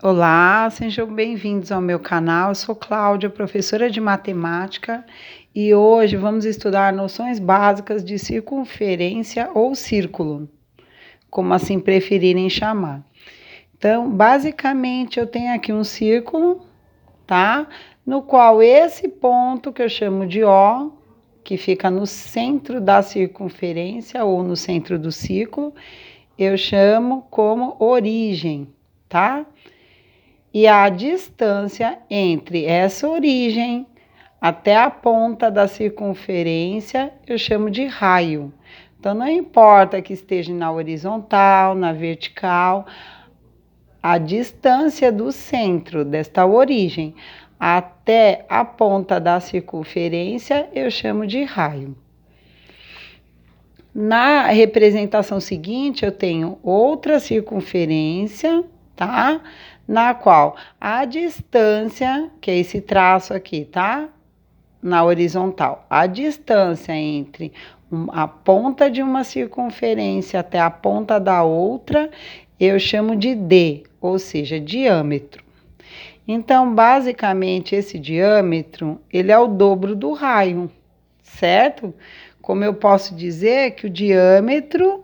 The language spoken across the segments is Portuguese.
Olá, sejam bem-vindos ao meu canal. Eu sou Cláudia, professora de matemática, e hoje vamos estudar noções básicas de circunferência ou círculo, como assim preferirem chamar. Então, basicamente, eu tenho aqui um círculo, tá? No qual esse ponto que eu chamo de O, que fica no centro da circunferência ou no centro do círculo, eu chamo como origem, tá? E a distância entre essa origem até a ponta da circunferência eu chamo de raio. Então, não importa que esteja na horizontal, na vertical, a distância do centro desta origem até a ponta da circunferência eu chamo de raio. Na representação seguinte, eu tenho outra circunferência, tá? Na qual a distância, que é esse traço aqui, tá? Na horizontal, a distância entre a ponta de uma circunferência até a ponta da outra, eu chamo de D, ou seja, diâmetro. Então, basicamente, esse diâmetro, ele é o dobro do raio, certo? Como eu posso dizer que o diâmetro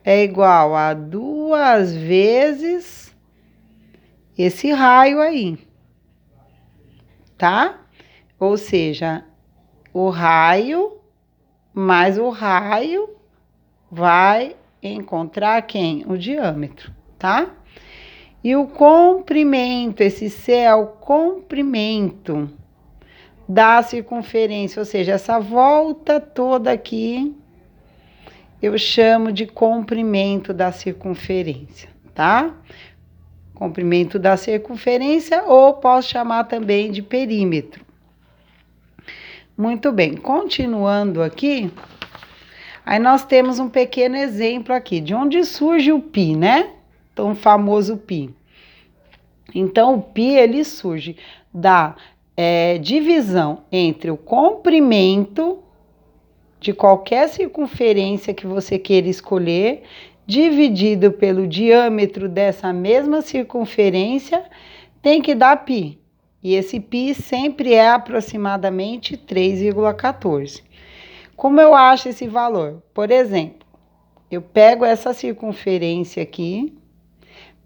é igual a 2 vezes esse raio aí, tá? Ou seja, o raio mais o raio vai encontrar quem? O diâmetro, tá? E o comprimento, esse C é o comprimento da circunferência, ou seja, essa volta toda aqui eu chamo de comprimento da circunferência, tá? Comprimento da circunferência, ou posso chamar também de perímetro. Muito bem, continuando aqui, aí nós temos um pequeno exemplo aqui, de onde surge o π, né? Então, o famoso π. Então, o π, ele surge da divisão entre o comprimento de qualquer circunferência que você queira escolher, dividido pelo diâmetro dessa mesma circunferência, tem que dar π. E esse π sempre é aproximadamente 3,14. Como eu acho esse valor? Por exemplo, eu pego essa circunferência aqui,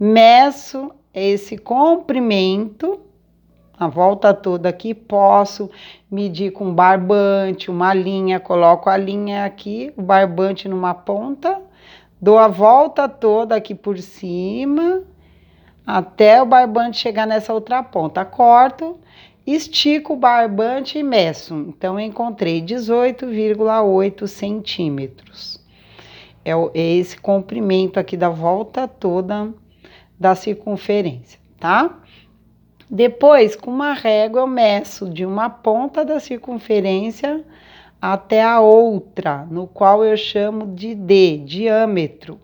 meço esse comprimento, a volta toda aqui, posso medir com barbante, uma linha, coloco a linha aqui, o barbante numa ponta, dou a volta toda aqui por cima, até o barbante chegar nessa outra ponta. Corto, estico o barbante e meço. Então, eu encontrei 18,8 centímetros. É esse comprimento aqui da volta toda da circunferência, tá? Depois, com uma régua, eu meço de uma ponta da circunferência até a outra, no qual eu chamo de D, diâmetro,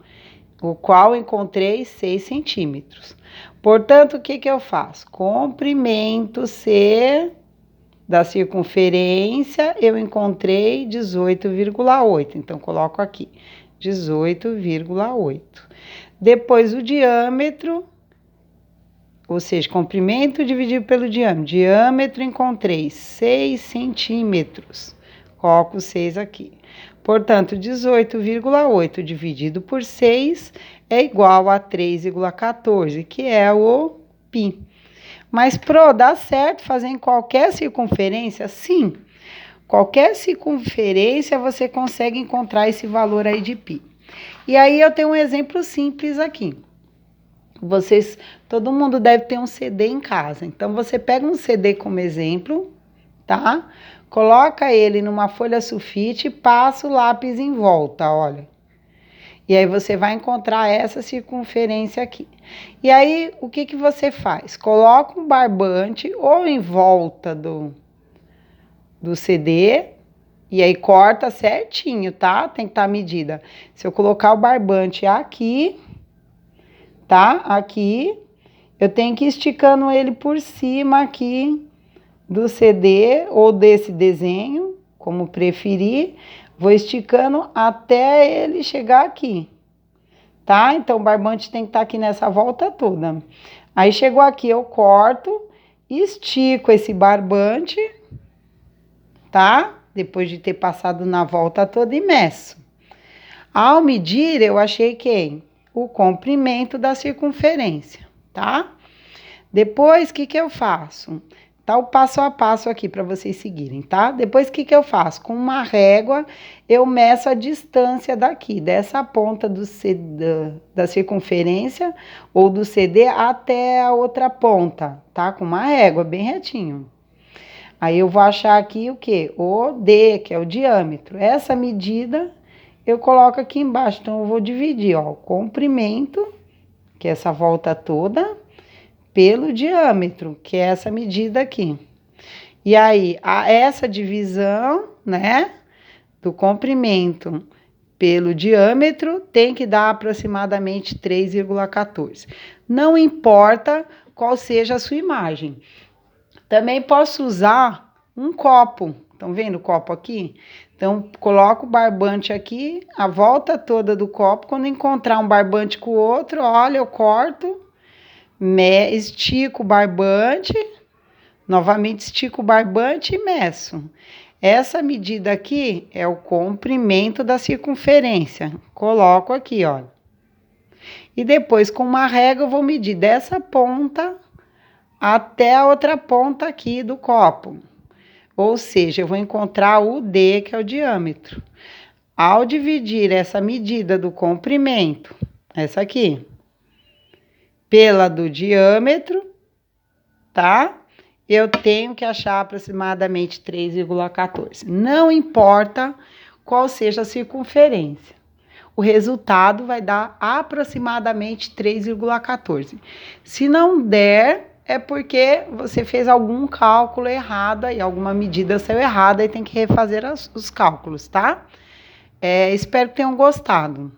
o qual encontrei 6 centímetros. Portanto, o que eu faço? Comprimento C da circunferência, eu encontrei 18,8. Então, coloco aqui, 18,8. Depois, o diâmetro, ou seja, comprimento dividido pelo diâmetro. Diâmetro, encontrei 6 centímetros. Coloco 6 aqui. Portanto, 18,8 dividido por 6 é igual a 3,14, que é o π. Mas, dá certo fazer em qualquer circunferência? Sim. Qualquer circunferência você consegue encontrar esse valor aí de π. E aí, eu tenho um exemplo simples aqui. Todo mundo deve ter um CD em casa. Então, você pega um CD como exemplo, tá? Coloca ele numa folha sulfite e passa o lápis em volta, olha. E aí, você vai encontrar essa circunferência aqui. E aí, o que você faz? Coloca um barbante ou em volta do CD, e aí corta certinho, tá? Tem que estar medida. Se eu colocar o barbante aqui, tá? Aqui, eu tenho que ir esticando ele por cima aqui do CD ou desse desenho, como preferir. Vou esticando até ele chegar aqui, tá? Então, o barbante tem que estar aqui nessa volta toda. Aí, chegou aqui, eu corto, estico esse barbante, tá? Depois de ter passado na volta toda e meço. Ao medir, eu achei que o comprimento da circunferência, tá? Depois, o que eu faço? Tá o passo a passo aqui para vocês seguirem, tá? Depois, o que eu faço? Com uma régua, eu meço a distância daqui, dessa ponta da circunferência ou do CD até a outra ponta, tá? Com uma régua, bem retinho. Aí, eu vou achar aqui o quê? O D, que é o diâmetro. Essa medida, eu coloco aqui embaixo. Então, eu vou dividir, ó, o comprimento, que é essa volta toda, pelo diâmetro, que é essa medida aqui. E aí, essa divisão, né, do comprimento pelo diâmetro tem que dar aproximadamente 3,14. Não importa qual seja a sua imagem. Também posso usar um copo. Estão vendo o copo aqui? Então, coloco o barbante aqui, a volta toda do copo. Quando encontrar um barbante com o outro, olha, eu corto, estico o barbante, novamente estico o barbante e meço. Essa medida aqui é o comprimento da circunferência. Coloco aqui, ó. E depois, com uma régua, eu vou medir dessa ponta até a outra ponta aqui do copo. Ou seja, eu vou encontrar o D, que é o diâmetro. Ao dividir essa medida do comprimento, essa aqui, pela do diâmetro, tá? Eu tenho que achar aproximadamente 3,14. Não importa qual seja a circunferência. O resultado vai dar aproximadamente 3,14. Se não der, é porque você fez algum cálculo errado aí, alguma medida saiu errada e tem que refazer os cálculos, tá? Espero que tenham gostado.